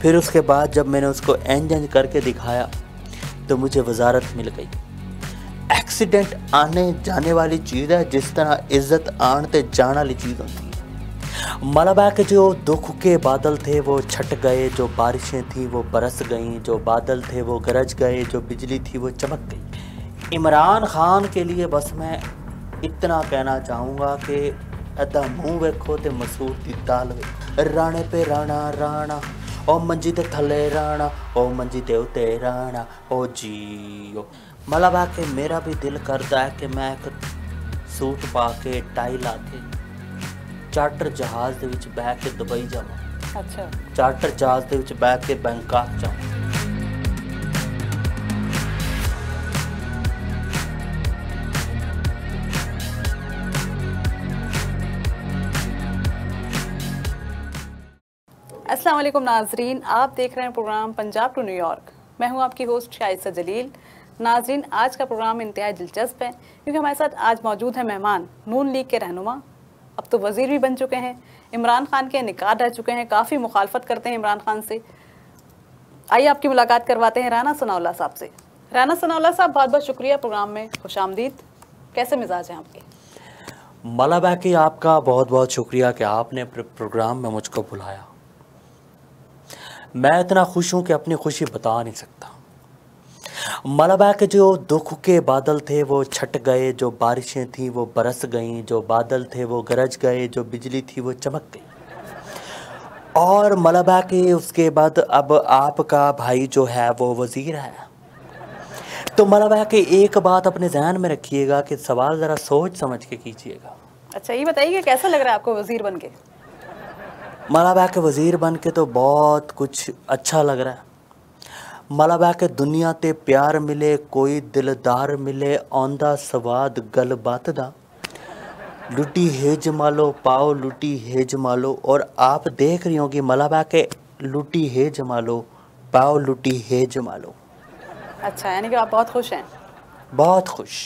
फिर उसके बाद जब मैंने उसको एंज करके दिखाया तो मुझे वजारत मिल गई। एक्सीडेंट आने जाने वाली चीज़ है, जिस तरह इज्जत आन ते जाने वाली चीज़ होती है। मलबा के जो दुख के बादल थे वो छट गए, जो बारिशें थी वो बरस गईं, जो बादल थे वो गरज गए, जो बिजली थी वो चमक गई। इमरान खान के लिए बस मैं इतना कहना चाहूँगा कि अदा मुँह वेखो ते मसूर दी दाल वे, राणे पे राणा राणा, ओ मंजी ते थले राणा, ओ मंजी ते उते राणा, ओ जियो। मलबा के मेरा भी दिल करता है कि मैं एक सूट पा के टाई ला के चार्टर जहाज़ ਦੇ ਵਿੱਚ ਬਹਿ ਕੇ ਦੁਬਈ ਜਾਵਾਂ। अच्छा। चार्टर जहाज़ ਦੇ ਵਿੱਚ ਬਹਿ ਕੇ बैंकॉक जाऊँ। अस्सलाम वालेकुम नाजरीन, आप देख रहे हैं प्रोग्राम पंजाब टू न्यूयॉर्क। मैं हूं आपकी होस्ट शाइस्ता जलील। नाजरीन, आज का प्रोग्राम इंतहाई दिलचस्प है क्योंकि हमारे साथ आज मौजूद है मेहमान नून लीग के रहनुमा, अब तो वज़ीर भी बन चुके हैं, इमरान खान के निकाह रह चुके हैं, काफ़ी मुखालफत करते हैं इमरान खान से। आइए आपकी मुलाकात करवाते हैं राना सनाउल्लाह साहब से। राना सनाउल्लाह साहब, बहुत बहुत शुक्रिया प्रोग्राम में खुशामदीद। कैसे मिजाज हैं आपके? मलबा की आपका बहुत बहुत शुक्रिया कि आपने प्रोग्राम में मुझको बुलाया। मैं इतना खुश हूँ कि अपनी खुशी बता नहीं सकता। मलबा के जो दुख के बादल थे वो छट गए, जो बारिशें थी वो बरस गईं, जो बादल थे वो गरज गए, जो बिजली थी वो चमक गई। और मलबा के उसके बाद अब आपका भाई जो है वो वज़ीर है। तो मलबा के एक बात अपने ज़हन में रखिएगा कि सवाल ज़रा सोच समझ के कीजिएगा। अच्छा, ये बताइए कि कैसा लग रहा है आपको वज़ीर बन के? मलबा के वज़ीर बन के तो बहुत कुछ अच्छा लग रहा है। मलबा के दुनिया ते प्यार मिले, कोई दिलदार मिले, औंदा सवाद गल बात दा, लुटी है जमालो पाओ लुटी है जमालो। और आप देख रही होंगी मलबा के लुटी है जमालो पाओ लुटी है जमालो। अच्छा, यानी कि आप बहुत खुश हैं? बहुत खुश।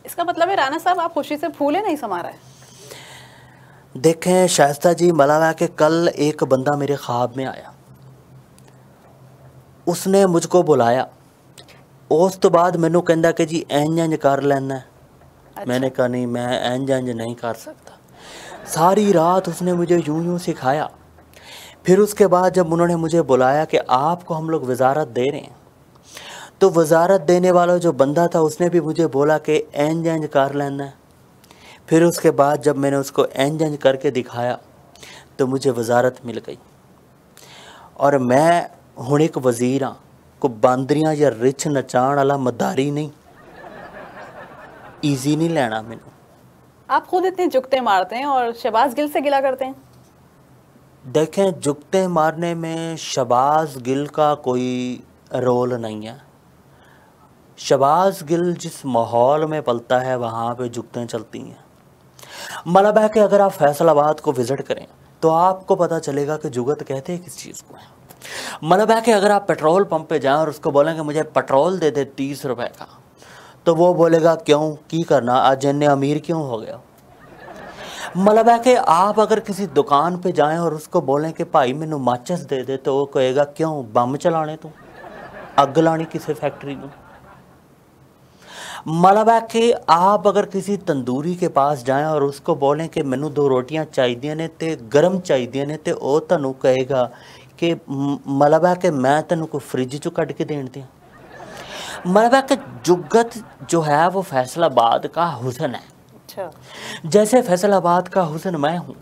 इसका मतलब है राना साहब आप खुशी से फूले नहीं समा रहे? देखें शाइस्ता जी, मलबा के कल एक बंदा मेरे ख्वाब में आया, उसने मुझको बुलाया, उस तो बाद मैनू कहंदा कि जी इंज कर लेना है। अच्छा। मैंने कहा नहीं, मैं इंज नहीं कर सकता। सारी रात उसने मुझे यूं यूं सिखाया। फिर उसके बाद जब उन्होंने मुझे बुलाया कि आपको हम लोग वजारत दे रहे हैं, तो वजारत देने वाला जो बंदा था उसने भी मुझे बोला कि इंज कर लेना है। फिर उसके बाद जब मैंने उसको इंज करके दिखाया तो मुझे वजारत मिल गई। और मैं हुण एक वज़ीर हाँ, को बांदरियां या रिछ नचाण वाला मदारी नहीं, ईजी नहीं लेना मैनू। आप खुद इतने जुगते मारते हैं और शहबाज गिल से गिला करते हैं। देखें, जुगते मारने में शहबाज गिल का कोई रोल नहीं है। शहबाज गिल जिस माहौल में पलता है वहाँ पे जुगतें चलती हैं। मलबा के अगर आप फैसलाबाद को विज़िट करें तो आपको पता चलेगा कि जुगत कहते हैं किस चीज़ को है। मलबा के अगर आप पेट्रोल पंप पे जाएं और उसको बोलेंगे मुझे पेट्रोल दे दे 30 रुपए का, तो वो बोलेगा क्यों, की करना, आज जन्ने अमीर क्यों हो गया। मलबा के आप अगर किसी दुकान पे जाएं और उसको बोलें कि भाई मैनू माचिस दे दे, तो वो कहेगा क्यों, बम चलाने तू, अग लानी किसी फैक्ट्री में। मलबा के आप अगर किसी तंदूरी के पास जाएं और उसको बोलें कि मैनू 2 रोटियां चाहिए ने ते गर्म चाहिए ने, तो वो तू कहेगा कि मलबा के मैं तेन कोई फ्रिज चो कट के देन दियाँ। मलबा के जुगत जो है वो फैसलाबाद का हुसन है। अच्छा। जैसे फैसलाबाद का हुसन मैं हूँ।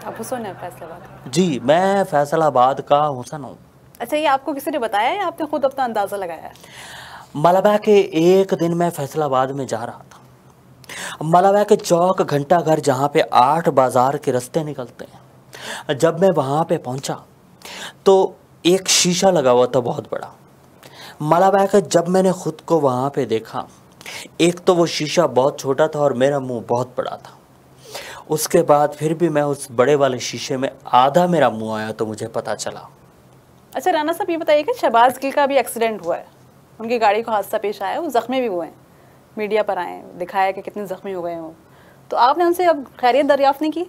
आप हुसन है फैसलाबाद? जी, मैं फैसलाबाद का हुसन हूँ। अच्छा, ये आपको किसी ने बताया या आपने खुद अपना अंदाज़ा लगाया है? मलबा के एक दिन मैं फैसलाबाद में जा रहा था। मलबा के चौक घंटा घर जहाँ पे 8 बाज़ार के रास्ते निकलते हैं, जब मैं वहाँ पे पहुँचा तो एक शीशा लगा हुआ था बहुत बड़ा। मलबा के जब मैंने ख़ुद को वहाँ पे देखा, एक तो वो शीशा बहुत छोटा था और मेरा मुंह बहुत बड़ा था। उसके बाद फिर भी मैं उस बड़े वाले शीशे में आधा मेरा मुंह आया तो मुझे पता चला। अच्छा राना साहब, ये बताइए कि शहबाज गिल का भी एक्सीडेंट हुआ है, उनकी गाड़ी को हादसा पेश आया, वो ज़ख्मी भी हुए हैं, मीडिया पर आए, दिखाया कि कितने ज़ख्मी हो गए हों, तो आपने उनसे अब खैरियत दरियाफ़्त नहीं की?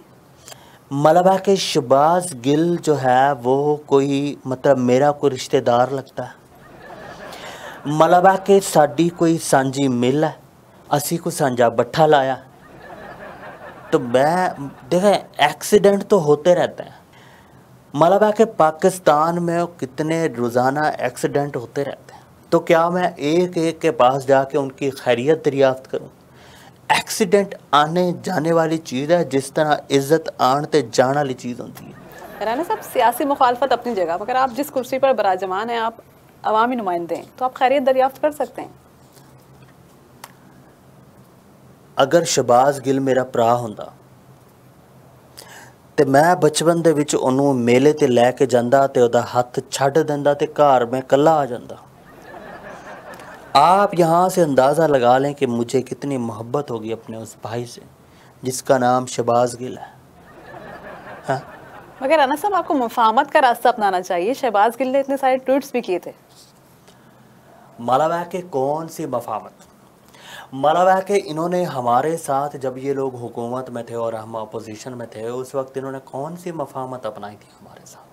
मलबा के शहबाज गिल जो है वो कोई मतलब मेरा कोई रिश्तेदार लगता है। मलबा के साड़ी कोई सांझी मिल है, असी को सांझा बट्ठा लाया। तो मैं देखें एक्सीडेंट तो होते रहते हैं। मलबा के पाकिस्तान में कितने रोज़ाना एक्सीडेंट होते रहते हैं, तो क्या मैं एक एक के पास जाके उनकी खैरियत दरियाफ्त करूं? एक्सीडेंट आने जाने वाली चीज़ है, जिस तरह इज्जत आन ते जान वाली चीज़ होती है। राना साहब, सियासी मुखालफत अपनी जगह, मगर आप जिस कुर्सी पर बराजमान हैं, आप अवामी नुमाइंदे हैं, तो आप खैरियत दरियाफ्त कर सकते हैं। अगर शहबाज गिल मेरा भरा होंदा ते मैं बचपन दे विच ओनू मेले ते लैके जांदा ते ओदा हत्थ छड्ड दिंदा ते घर मैं कल्ला आ जांदा। आप यहाँ से अंदाज़ा लगा लें कि मुझे कितनी मोहब्बत होगी अपने उस भाई से जिसका नाम शहबाज गिल है। हाँ? मगर राना साहब, आपको मुफाहमत का रास्ता अपनाना चाहिए। शहबाज गिल ने इतने सारे ट्वीट्स भी किए थे। मलबा के कौन सी मफाहमत? मलबा के इन्होंने हमारे साथ, जब ये लोग हुकूमत में थे और हम अपोजिशन में थे, उस वक्त इन्होंने कौन सी मफाहमत अपनाई थी हमारे साथ?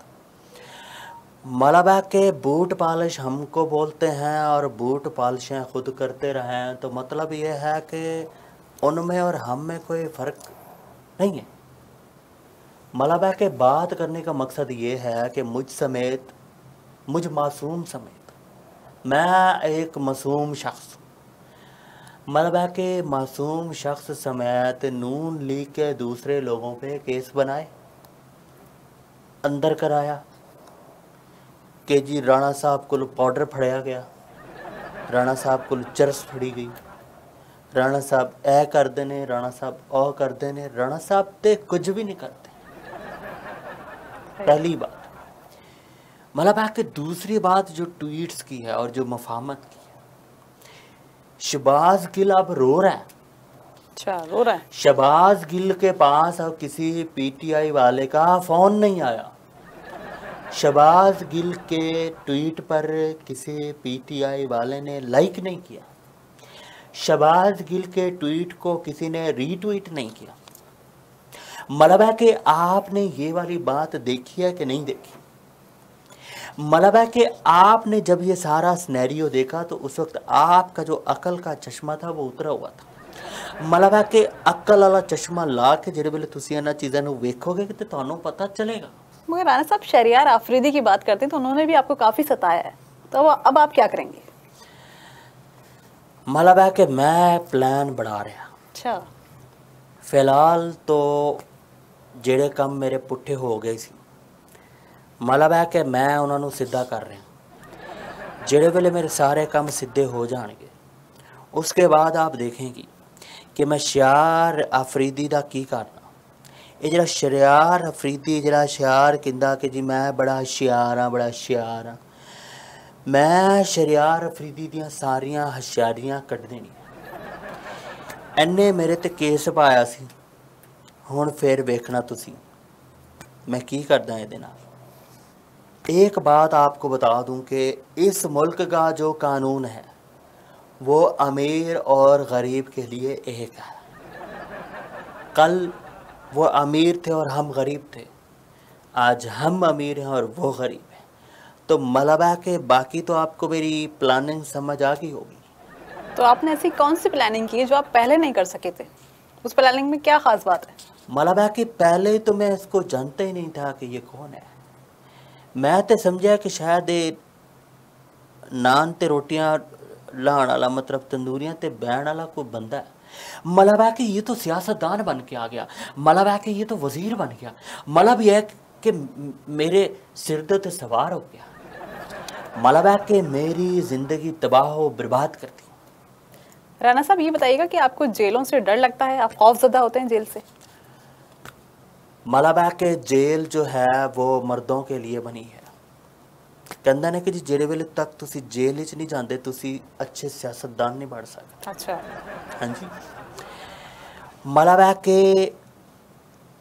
मलबा के बूट पॉलिश हमको बोलते हैं और बूट पॉलिशें खुद करते रहे हैं, तो मतलब ये है कि उनमें और हम में कोई फ़र्क नहीं है। मलबा के बात करने का मकसद ये है कि मुझ समेत, मुझ मासूम समेत, मैं एक मासूम शख्स, मलबा के मासूम शख्स समेत नून लीग के दूसरे लोगों पे केस बनाए, अंदर कराया कि जी राणा साहब को पाउडर फड़िया गया, राणा साहब को चरस फड़ी गई, राणा साहब ए करते ने, राणा साहब ओ करते ने। राणा साहब ते कुछ भी नहीं करते, पहली बात। मलबा के दूसरी बात जो ट्वीट्स की है और जो मफाहमत की है, शहबाज गिल अब रो रहा है। अच्छा, रो रहा है? शहबाज गिल के पास अब किसी पीटीआई वाले का फ़ोन नहीं आया। शहबाज गिल के ट्वीट पर किसी पीटीआई वाले ने लाइक नहीं किया। शहबाज गिल के ट्वीट को किसी ने रीट्वीट नहीं किया। मलबा के आपने ये वाली बात देखी है कि नहीं देखी? मलबा के आपने जब ये सारा सिनेरियो देखा तो उस वक्त आपका जो अकल का चश्मा था वो उतरा हुआ था। मलबा के अकल वाला चश्मा ला के जिहड़े वेले तुसीं इन्हां चीज़ां नूं वेखोगे तो तुहानूं पता चलेगा। मगर राना साहब, शहरियार आफरीदी की बात करते हैं तो उन्होंने भी आपको काफ़ी सताया है, तो अब आप क्या करेंगे? मलबा के मैं प्लान बना रहा। अच्छा। फिलहाल तो ਜਿਹੜੇ ਕੰਮ ਮੇਰੇ ਪੁੱਠੇ ਹੋ ਗਏ ਸੀ, ਮਤਲਬ ਹੈ ਕਿ ਮੈਂ ਉਹਨਾਂ ਨੂੰ ਸਿੱਧਾ ਕਰ ਰਿਹਾ। ਜਿਹੜੇ ਵੇਲੇ ਮੇਰੇ ਸਾਰੇ ਕੰਮ ਸਿੱਧੇ ਹੋ ਜਾਣਗੇ, उसके बाद आप देखेंगी कि मैं शियार अफरीदी ਦਾ ਕੀ ਕਰਨਾ। ਇਹ ਜਿਹੜਾ ਸ਼ਰਿਆਰ ਅਫਰੀਦੀ ਜਿਹੜਾ ਸ਼ਿਆਰ ਕਹਿੰਦਾ ਕਿ ਜੀ ਮੈਂ ਬੜਾ ਹੁਸ਼ਿਆਰ ਹਾਂ, ਬੜਾ ਹੁਸ਼ਿਆਰ ਹਾਂ, ਮੈਂ ਸ਼ਰਿਆਰ ਅਫਰੀਦੀ ਦੀਆਂ ਸਾਰੀਆਂ ਹੁਸ਼ਿਆਰੀਆਂ ਕੱਢ ਦੇਣੀਆਂ। ਇੰਨੇ ਮੇਰੇ ਤੇ ਕੇਸ ਪਾਇਆ ਸੀ, ਹੁਣ फिर वेखना तुसी मैं की करदा ये नाल। एक बात आपको बता दूं कि इस मुल्क का जो कानून है वो अमीर और गरीब के लिए एक है। कल वो अमीर थे और हम गरीब थे, आज हम अमीर हैं और वो गरीब हैं। तो मलबा के बाकी तो आपको मेरी प्लानिंग समझ आ गई होगी। तो आपने ऐसी कौन सी प्लानिंग की है जो आप पहले नहीं कर सके थे? उस प्लानिंग में क्या खास बात है? मलबा कि पहले तो मैं इसको जानता ही नहीं था कि ये कौन है। मैं तो समझा कि शायद नान ते रोटियां लाने वाला, मतलब तंदूरियां ते बैन वाला कोई बंदा है। मलबा कि ये तो सियासतदान बन के आ गया, मलबा कि ये तो वजीर बन गया, मतलब यह कि मेरे सिर ते सवार हो गया। मलबा कि मेरी ज़िंदगी तबाह व बर्बाद कर दी। राना साहब, ये बताइएगा कि आपको जेलों से डर लगता है? आप खौफजदा होते हैं जेल से? मलबा के जेल जो है वो मर्दों के लिए बनी है। कहंदा ने कि जी जेड़े वेले तक तुसी जेल च नहीं जाते तुसी अच्छे सियासतदान नहीं बन सकते। अच्छा। हाँ जी। मलबा के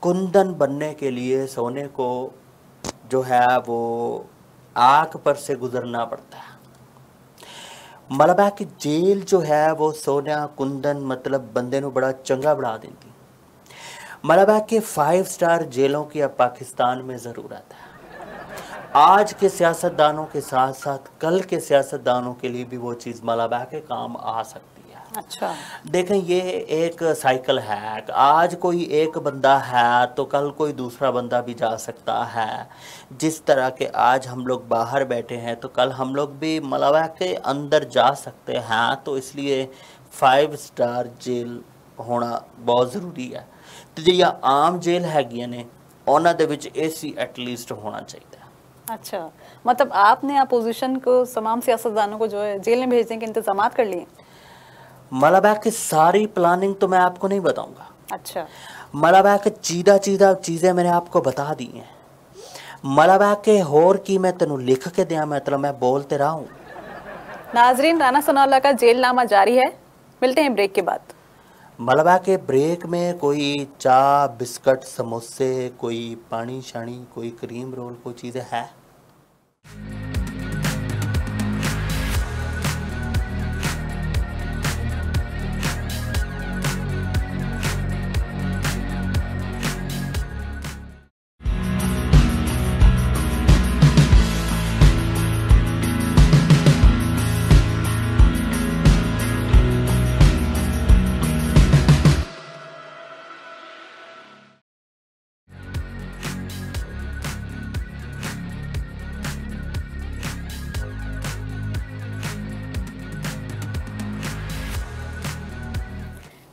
कुंदन बनने के लिए सोने को जो है वो आग पर से गुजरना पड़ता है। मलबा की जेल जो है वो सोना कुंदन मतलब बंदे नूं बड़ा चंगा बना देती। मलाबा के 5 स्टार जेलों की अब पाकिस्तान में ज़रूरत है। आज के सियासतदानों के साथ साथ कल के सियासतदानों के लिए भी वो चीज़ मलाबा के काम आ सकती है। अच्छा, देखें, ये एक साइकिल है। आज कोई एक बंदा है तो कल कोई दूसरा बंदा भी जा सकता है। जिस तरह के आज हम लोग बाहर बैठे हैं तो कल हम लोग भी मलाबा के अंदर जा सकते हैं। तो इसलिए 5 स्टार जेल होना बहुत ज़रूरी है। तो जी आम जेल हैगी ने उन्हां दे विच एसी एटलीस्ट होना चाहिए। अच्छा, मतलब आपने अपोजिशन को, तमाम सियासतदानों को जो है जेल में भेजने के इंतजाम कर लिए? मलाबा की सारी प्लानिंग तो मैं आपको नहीं बताऊंगा। अच्छा, मलाबा के चीदा चीज़ें मैंने आपको बता दी हैं। मलाबा के होर की मैं तेनों लिख के दिया, मतलब मैं बोलते रहा हूँ। नाजरीन, राना सनाउल्लाह का जेल नामा जारी है। मिलते हैं ब्रेक के बाद। मलाबा के ब्रेक में कोई चाय बिस्कट समोसे, कोई पानी शानी, कोई क्रीम रोल, कोई चीज़ें है।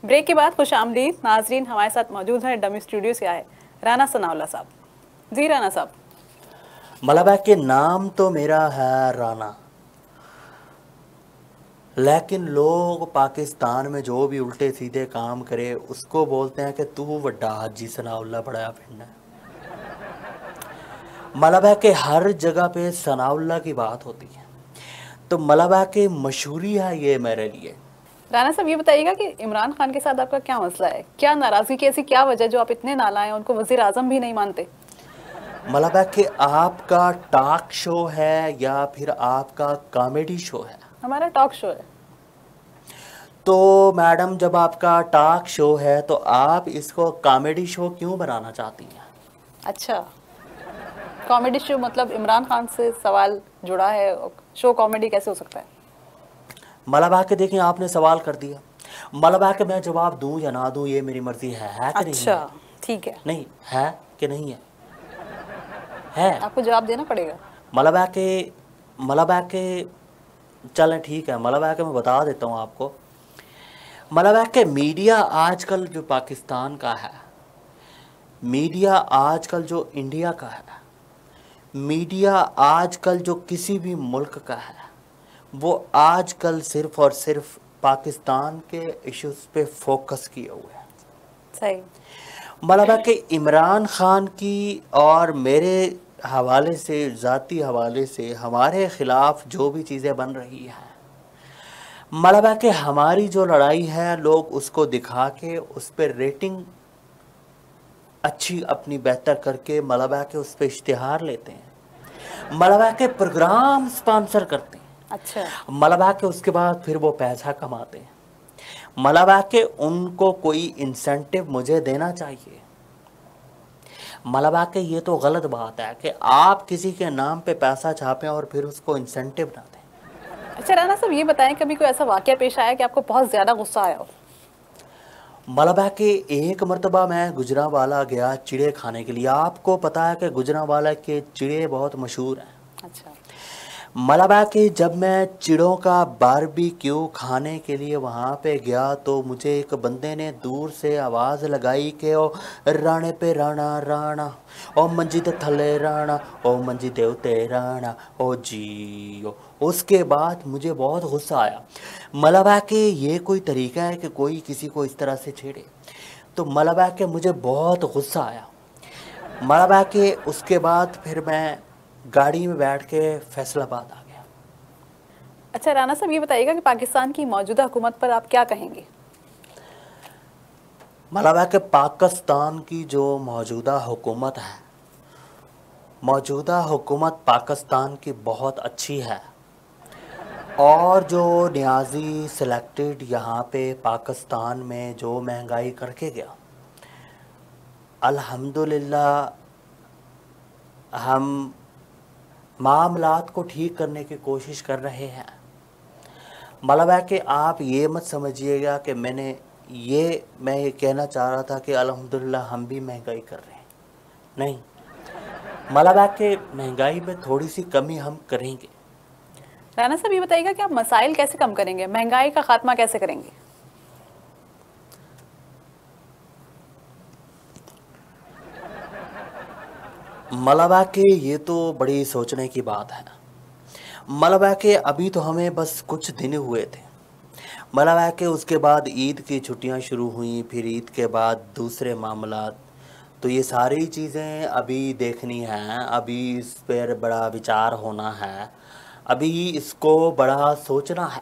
ब्रेक के बाद खुश आमदीद नाजरीन। हमारे साथ मौजूद हैं डमी स्टूडियो से आए राना सनाउल्लाह साहब। जी राना साहब। मलाबा के नाम तो मेरा है राना, लेकिन लोग पाकिस्तान में जो भी उल्टे सीधे काम करे उसको बोलते हैं कि तू वड्डा हाजी सनाउल्लाह बड़ा फिरना है। मलाबा के हर जगह पे सनाउल्लाह की बात होती है, तो मलाबा के मशहूरी है ये मेरे लिए। राना साहब, ये बताइएगा कि इमरान खान के साथ आपका क्या मसला है? क्या नाराजगी की ऐसी क्या वजह जो आप इतने नालायक हैं, उनको वजीर आजम भी नहीं मानते? मलाबा के आपका टॉक शो है या फिर आपका कॉमेडी शो है? हमारा टॉक शो है। तो मैडम, जब आपका टॉक शो है तो आप इसको कॉमेडी शो क्यों बनाना चाहती हैं? अच्छा, कॉमेडी शो मतलब इमरान खान से सवाल जुड़ा है, शो कॉमेडी कैसे हो सकता है? मलाबा के देखें, आपने सवाल कर दिया। मलाबा के मैं जवाब दूं या ना दूं ये मेरी मर्जी है कि नहीं? अच्छा, ठीक है। नहीं है कि नहीं है आपको जवाब देना पड़ेगा। मलाबा के चलें ठीक है। मलाबा के मैं बता देता हूँ आपको। मलाबा के मीडिया आजकल जो पाकिस्तान का है, मीडिया आजकल जो इंडिया का है, मीडिया आजकल जो किसी भी मुल्क का है, वो आजकल सिर्फ और सिर्फ पाकिस्तान के इश्यूज पे फोकस किए हुए हैं। सही। मलाबा के इमरान खान की और मेरे हवाले से, ज़ाती हवाले से हमारे ख़िलाफ़ जो भी चीज़ें बन रही हैं, मलाबा के हमारी जो लड़ाई है लोग उसको दिखा के उस पर रेटिंग अच्छी अपनी बेहतर करके मलाबा के उस पर इश्तिहार लेते हैं, मलाबा के प्रोग्राम स्पॉन्सर करते हैं। अच्छा, मलाबा के उसके बाद फिर वो पैसा कमाते हैं। मलाबा के उनको कोई इंसेंटिव मुझे देना चाहिए। मलाबा के ये तो गलत बात है कि आप किसी के नाम पे पैसा छापें और फिर उसको इंसेंटिव ना दें। अच्छा राना साहब, ये बताएं कभी कोई ऐसा वाकया पेश आया कि आपको बहुत ज़्यादा गुस्सा आया हो? मलाबा के एक मरतबा मैं गुजरांवाला गया चिड़े खाने के लिए। आपको पता है कि गुजरांवाला के चिड़े बहुत मशहूर हैं। अच्छा, मलाबा के जब मैं चिड़ों का बारबेक्यू खाने के लिए वहाँ पे गया तो मुझे एक बंदे ने दूर से आवाज़ लगाई कि ओ राणे पे राणा राणा, ओ मंजी ते थले राणा, ओ मंजी दे उते राणा, ओ जी ओ। उसके बाद मुझे बहुत गुस्सा आया। मलाबा के ये कोई तरीका है कि कोई किसी को इस तरह से छेड़े? तो मलाबा के मुझे बहुत गुस्सा आया। मलाबा के उसके बाद फिर मैं गाड़ी में बैठ के फैसलाबाद आ गया। अच्छा राना साहब, ये बताइएगा कि पाकिस्तान की मौजूदा हुकूमत पर आप क्या कहेंगे? मलाबा के पाकिस्तान की जो मौजूदा हुकूमत है, मौजूदा हुकूमत पाकिस्तान की बहुत अच्छी है। और जो नियाज़ी सिलेक्टेड यहाँ पे पाकिस्तान में जो महंगाई करके गया, अल्हम्दुलिल्लाह हम मामलात को ठीक करने की कोशिश कर रहे हैं। मतलब है कि आप ये मत समझिएगा कि मैं ये कहना चाह रहा था कि अल्हम्दुलिल्लाह हम भी महंगाई कर रहे हैं, नहीं। मतलब है कि महंगाई में थोड़ी सी कमी हम करेंगे। राना साहब, ये बताइएगा कि आप मसाइल कैसे कम करेंगे, महंगाई का खात्मा कैसे करेंगे? मतलब है कि ये तो बड़ी सोचने की बात है। मतलब है कि अभी तो हमें बस कुछ दिन हुए थे। मतलब है कि उसके बाद ईद की छुट्टियां शुरू हुई, फिर ईद के बाद दूसरे मामलात। तो ये सारी चीज़ें अभी देखनी हैं, अभी इस पर बड़ा विचार होना है, अभी इसको बड़ा सोचना है।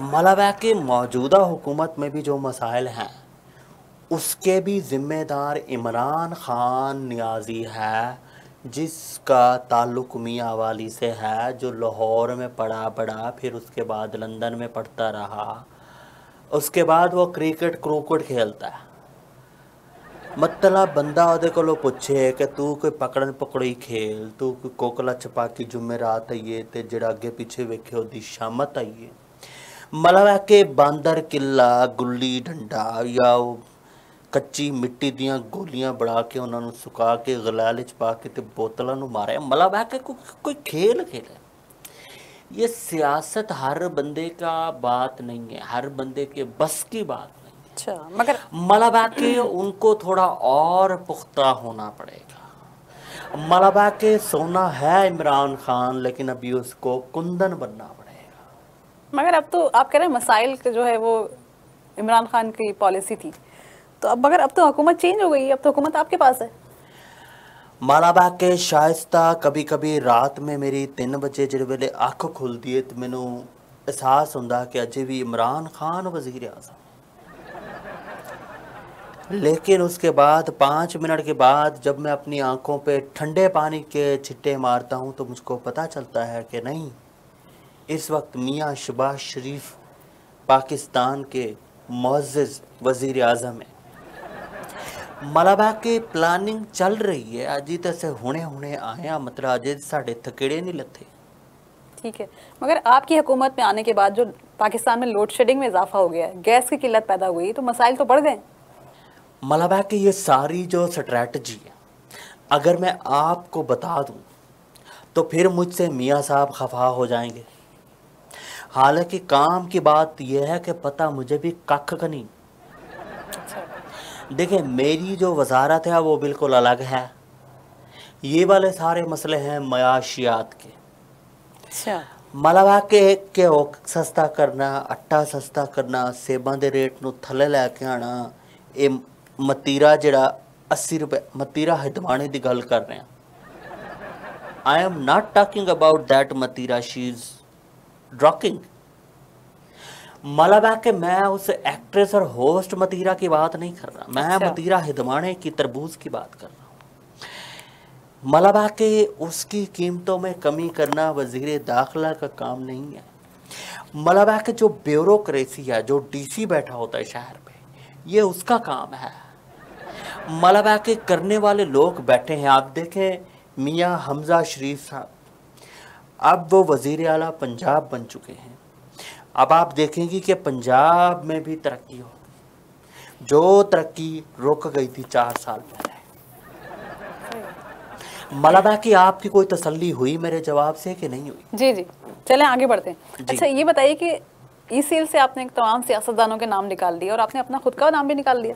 मतलब है कि मौजूदा हुकूमत में भी जो मसाइल हैं उसके भी ज़िम्मेदार इमरान खान नियाज़ी है, जिसका ताल्लुक़ मियाँ वाली से है, जो लाहौर में पढ़ा बड़ा, फिर उसके बाद लंदन में पढ़ता रहा, उसके बाद वो क्रिकेट खेलता है। मतलब बंदा ਉਹਦੇ ਕੋਲੋਂ ਪੁੱਛੇ ਕਿ ਤੂੰ ਕੋਈ ਪਕੜਨ ਪਕੜੀ ਖੇਲ, ਤੂੰ ਕੋਈ ਕੋਕਲਾ ਛਪਾਕੀ ਜੁਮੇਰਾਤ ਆਈਏ ਤੇ ਜਿਹੜਾ ਅੱਗੇ ਪਿੱਛੇ ਵੇਖੇ ਉਹਦੀ ਸ਼ਾਮਤ ਆਈਏ। मतलब है कि बांदर किला, गुल्ली डंडा या ਕੱਚੀ ਮਿੱਟੀ ਦੀਆਂ ਗੋਲੀਆਂ ਬਣਾ ਕੇ ਉਹਨਾਂ ਨੂੰ ਸੁਕਾ ਕੇ ਗਲਾਲ ਵਿੱਚ ਪਾ ਕੇ ਤੇ बोतलों ਨੂੰ मारे। मतलब है कि कोई खेल खेले। ये सियासत हर बंदे का बात नहीं है, हर बंदे के बस की बात नहीं। अच्छा, मगर मतलब है कि उनको थोड़ा और पुख्ता होना पड़ेगा। मतलब है कि सोना है इमरान खान, लेकिन अभी उसको कुंदन बनना पड़ेगा। मगर अब तो आप कह रहे हैं मसाइल जो है वो इमरान खान की पॉलिसी थी, तो अब तो हुकूमत चेंज हो गई, अब तो हुकूमत आपके पास है। मालाबा के शाइस्ता कभी कभी रात में मेरी 3 बजे जिस वेले अख खुलती है तो मैनू एहसास होंदा कि अजे भी इमरान खान वज़ीर आज़म। लेकिन उसके बाद 5 मिनट के बाद जब मैं अपनी आंखों पे ठंडे पानी के छिट्टे मारता हूँ तो मुझको पता चलता है कि नहीं, इस वक्त मियाँ शहबाज शरीफ पाकिस्तान के मुअज़्ज़ज़ वज़ीर आज़म है। मलाबा की प्लानिंग चल रही है। अजी तो से हुणे आया, मतलब अजे साढ़े थकेड़े नहीं लथे। ठीक है, मगर आपकी हुकूमत में आने के बाद जो पाकिस्तान में लोड शेडिंग में इजाफा हो गया है, गैस की किल्लत पैदा हुई, तो मसाइल तो बढ़ गए। मलाबा की ये सारी जो स्ट्रैटजी है अगर मैं आपको बता दूं तो फिर मुझसे मियाँ साहब खफा हो जाएंगे। हालांकि काम की बात यह है कि पता मुझे भी कख का नहीं। देखिए, मेरी जो वजारत है वो बिल्कुल अलग है। ये वाले सारे मसले हैं मयाशियात के। मलबा के सस्ता करना, आटा सस्ता करना, सेबां दे रेट नूं थले लैके आना। ये मतीरा जिहड़ा 80 रुपए मतीरा हिदवाणे दी गल कर रहे हैं। I am not talking about that मतीरा, शी इज ड्रॉकिंग। मतलब है कि मैं उस एक्ट्रेस और होस्ट मतीरा की बात नहीं कर रहा, मैं मतीरा हिदवाणे की तरबूज की बात कर रहा हूँ। मतलब है कि उसकी कीमतों में कमी करना वजीर दाखिला का काम नहीं है। मतलब है कि जो ब्यूरोक्रेसी है, जो डीसी बैठा होता है शहर पे, ये उसका काम है। मतलब है कि करने वाले लोग बैठे हैं। आप देखें मियाँ हमजा शरीफ साहब, अब वो वजीर आला पंजाब बन चुके हैं। अब आप देखेंगे कि पंजाब में भी तरक्की हो, जो तरक्की रुक गई थी 4 साल पहले। मतलब है कि आपकी कोई तसल्ली हुई मेरे जवाब से कि नहीं हुई? जी जी, चलें आगे बढ़ते हैं। अच्छा, ये बताइए कि ई-सेल से आपने तमाम सियासतदानों के नाम निकाल दिए और आपने अपना खुद का नाम भी निकाल दिया।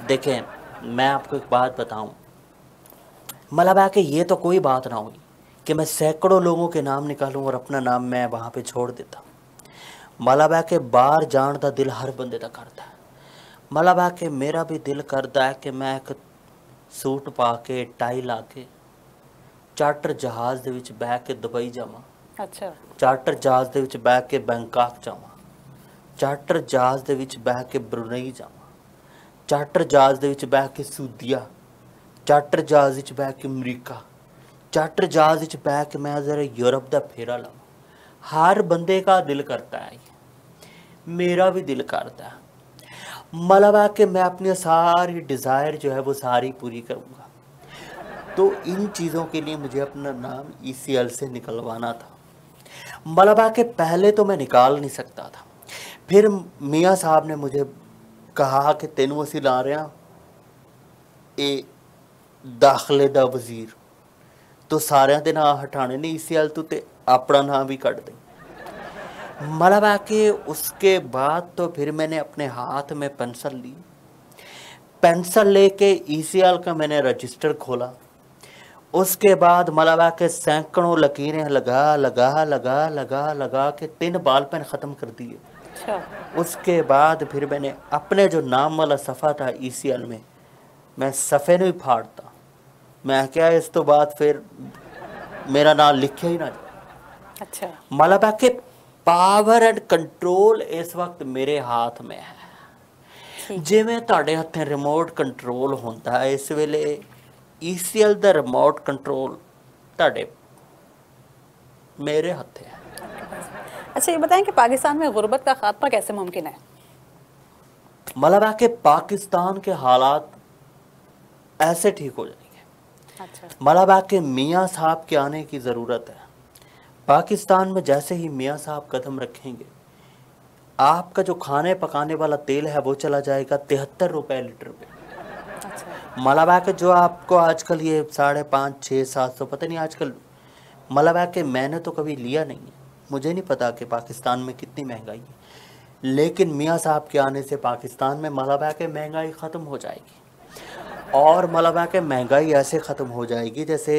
देखें, मैं आपको एक बात बताऊं, मतलब है कि ये तो कोई बात ना हुई कि मैं सैकड़ों लोगों के नाम निकालूं और अपना नाम मैं वहाँ पे छोड़ देता। मतलब है कि बाहर जान दा दिल हर बंदे दा करता है। मतलब है कि मेरा भी दिल करता है कि मैं एक सूट पा के टाई ला के चार्टर जहाज़ दे विच बह के दुबई जावां। अच्छा। चार्टर जहाज़ दे विच बह के बैंकाक जावां। चार्टर जहाज़ दे विच बह के ब्रुनई जावां। चार्टर जहाज़ दे विच बह के सूदिया। चार्टर जहाज़ विच बह के अमरीका। चार्टर जहाज़ विच बह के मैं ज़रा यूरोप दा फेरा लावां। हर बंदे का दिल करता है, मेरा भी दिल करता है। मलबा कि मैं अपनी सारी डिज़ायर जो है वो सारी पूरी करूँगा। तो इन चीज़ों के लिए मुझे अपना नाम ECL से निकलवाना था। मलबा के पहले तो मैं निकाल नहीं सकता था। फिर मियाँ साहब ने मुझे कहा कि तेनू असी ला रहे हैं ए दाखिले दा वजीर, तो सारिਆਂ ਦੇ ਨਾਂ हटाने ने ECL तो ते अपना नाम भी कट दे। मलबा के उसके बाद तो फिर मैंने अपने हाथ में पेंसिल ली, पेंसिल लेके ECL का मैंने रजिस्टर खोला। उसके बाद मलबा के सैकड़ों लकीरें लगा लगा लगा लगा लगा के 3 बाल पेन ख़त्म कर दिए। अच्छा। उसके बाद फिर मैंने अपने जो नाम वाला सफ़ा था ECL में, मैं सफ़े नहीं फाड़ता। मैं क्या इस तो बाद फिर मेरा नाम लिखे ही ना जाए। अच्छा। मलबा के पावर एंड कंट्रोल इस वक्त मेरे हाथ में है। जिवें तुहाडे हत्थे रिमोट कंट्रोल होता है, इस वेले ECL दा रिमोट कंट्रोल तुहाडे मेरे हत्थे है। अच्छा, ये बताएं कि पाकिस्तान में गुर्बत का खात्मा कैसे मुमकिन है? मलबा के पाकिस्तान के हालात ऐसे ठीक हो जाएंगे। अच्छा। मलबा के मियाँ साहब के आने की ज़रूरत है। पाकिस्तान में जैसे ही मियाँ साहब कदम रखेंगे, आपका जो खाने पकाने वाला तेल है वो चला जाएगा 73 रुपये लीटर पे। अच्छा। मलबा के जो आपको आजकल ये 550, 600, 700 पता नहीं आजकल, मलबा के मैंने तो कभी लिया नहीं है, मुझे नहीं पता कि पाकिस्तान में कितनी महंगाई है, लेकिन मियाँ साहब के आने से पाकिस्तान में मलबा के महंगाई ख़त्म हो जाएगी। और मलबा के महंगाई ऐसे ख़त्म हो जाएगी जैसे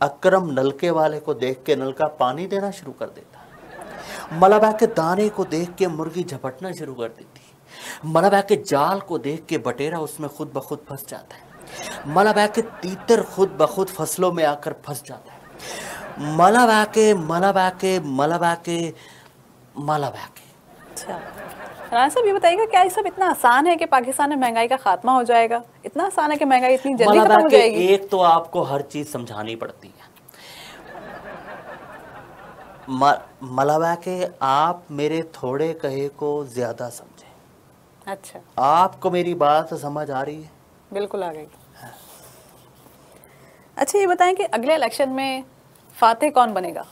अकरम नलके वाले को देख के नलका पानी देना शुरू कर देता है। मलबा के दाने को देख के मुर्गी झपटना शुरू कर देती है। मलबा के जाल को देख के बटेरा उसमें खुद ब खुद फंस जाता है। मलबा के तीतर खुद ब खुद फसलों में आकर फंस जाता है। मलबा के मलबा के मलबा के मलबा के। अच्छा, राना साहब ये बताइएगा, क्या ये सब इतना आसान है कि पाकिस्तान में महंगाई का खात्मा हो जाएगा? इतना आसान है कि महंगाई इतनी जल्दी खत्म हो जाएगी? एक तो आपको हर चीज़ समझानी पड़ती है। मलबा के आप मेरे थोड़े कहे को ज़्यादा समझें। अच्छा, आपको मेरी बात समझ आ रही है? बिल्कुल आ गई। अच्छा, ये बताएं कि अगले इलेक्शन में फातेह कौन बनेगा?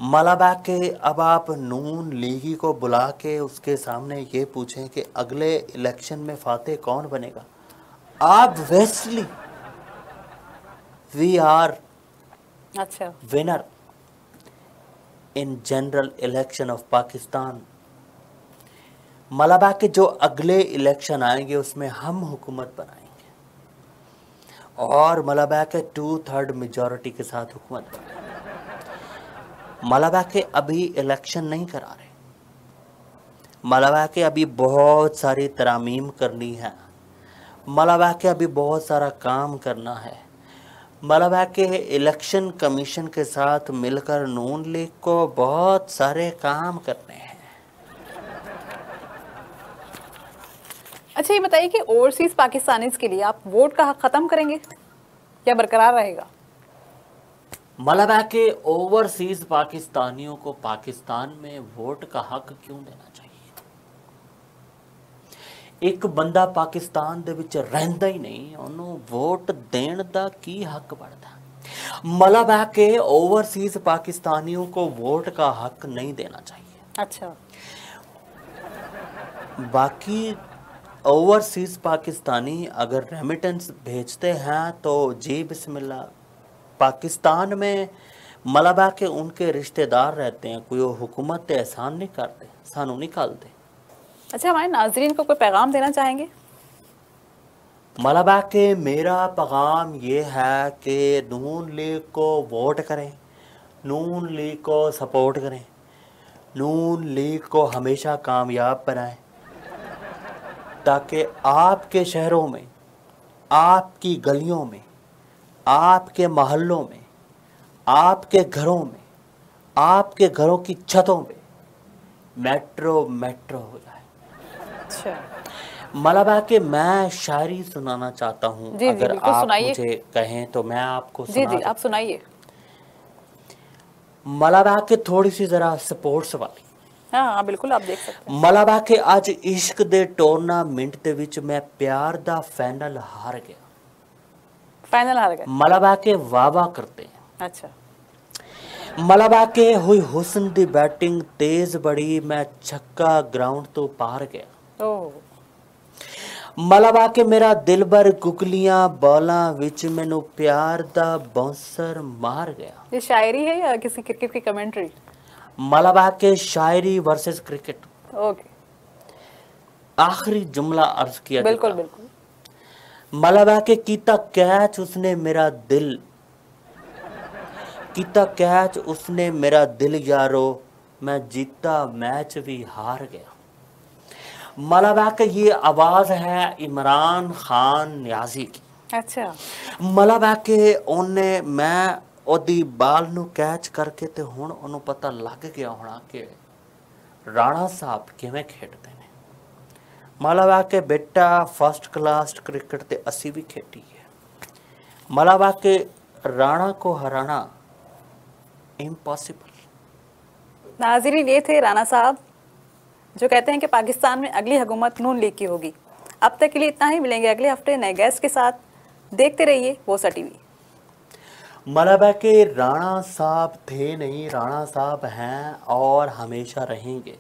मलबा के अब आप नून लीगी को बुला के उसके सामने ये पूछें कि अगले इलेक्शन में फातेह कौन बनेगा, ऑब्वियसली वी आर अच्छा, winner in general election of Pakistan. मलबा के जो अगले इलेक्शन आएंगे उसमें हम हुकूमत बनाएंगे और मलबा के 2/3 मेजॉरिटी के साथ हुकूमत बनाएंगे। मलबा के अभी इलेक्शन नहीं करा रहे, मलबा के अभी बहुत सारी तरामीम करनी है, मलबा के अभी बहुत सारा काम करना है। मलबा के इलेक्शन कमीशन के साथ मिलकर नून लीग को बहुत सारे काम करने हैं। अच्छा, ये बताइए कि ओवरसीज पाकिस्तानीज के लिए आप वोट का हक खत्म करेंगे या बरकरार रहेगा? मलबा के ओवरसीज पाकिस्तानियों को पाकिस्तान में वोट का हक क्यों देना चाहिए? एक बंदा पाकिस्तान दे विच रहंदा ही नहीं, उन्होंने वोट देने का की हक बनता? मलबा के ओवरसीज पाकिस्तानियों को वोट का हक नहीं देना चाहिए। अच्छा, बाकी ओवरसीज पाकिस्तानी अगर रेमिटेंस भेजते हैं तो जी बिस्मिल्लाह। पाकिस्तान में मलबा के उनके रिश्तेदार रहते हैं, कोई हुकूमत एहसान नहीं करते, सानू निकालते। अच्छा, हमारे नाजरीन को कोई पैगाम देना चाहेंगे? मलबा के मेरा पैगाम ये है कि नून लीग को वोट करें, नून लीग को सपोर्ट करें, नून लीग को हमेशा कामयाब बनाएं, ताकि आपके शहरों में, आपकी गलियों में, आपके मोहल्लों में, आपके घरों में, आपके घरों की छतों पे मेट्रो हो जाए। अच्छा, मलबा के मैं शायरी सुनाना चाहता हूँ, अगर आप मुझे कहें तो मैं आपको जी आप सुनाइए। मलबा के थोड़ी सी ज़रा स्पोर्ट्स वाली। हाँ बिल्कुल, आप देख सकते हैं। ਮਲਾਵਾ के ਅੱਜ इश्क ਦੇ ਟੂਰਨਾਮੈਂਟ ਦੇ ਵਿੱਚ ਮੈਂ प्यार ਦਾ फाइनल हार गया। फाइनल हार गए। मलावा के वावा करते हैं। अच्छा। मलावा के हुई हुस्न दी बैटिंग तेज बड़ी, मैं छक्का ग्राउंड तो पार गया। ओह। मलावा के मेरा दिलबर गुगलियां बॉलां विच मैनू प्यार दा बाउंसर मार गया। ये शायरी है या किसी क्रिकेट की कमेंट्री? मलावा के शायरी वर्सेस क्रिकेट। ओके। आखिरी जुमला अर्ज किया। बिल्कुल बिल्कुल। मलावा के कीता कैच उसने मेरा दिल, कीता कैच उसने मेरा दिल यारो, मैं जीता मैच भी हार गया। मलावा के ये आवाज़ है इमरान खान न्याजी की। अच्छा। मलावा के ओने मैं ओदी बाल ਨੂੰ ਕੈਚ ਕਰਕੇ ਤੇ ਹੁਣ ਉਹਨੂੰ ਪਤਾ ਲੱਗ ਗਿਆ ਹੋਣਾ ਕਿ ਰਾਣਾ ਸਾਹਿਬ ਕਿਵੇਂ ਖੇਡਦੇ ਨੇ। ਮਲਾਵਾ ਕੇ ਬੇਟਾ फर्स्ट क्लास क्रिकेट ਤੇ ਅਸੀਂ ਵੀ ਖੇਡੀ ਹੈ। मलावा के राणा को हराना इम्पॉसिबल। नाज़रीन, ये थे राणा साहब जो कहते हैं कि पाकिस्तान में अगली हुकूमत नून लीग की होगी। अब तक के लिए इतना ही, मिलेंगे अगले हफ्ते नए गेस्ट के साथ। देखते रहिए वोसा टीवी। मलावा के राणा साहब थे नहीं, राणा साहब हैं और हमेशा रहेंगे।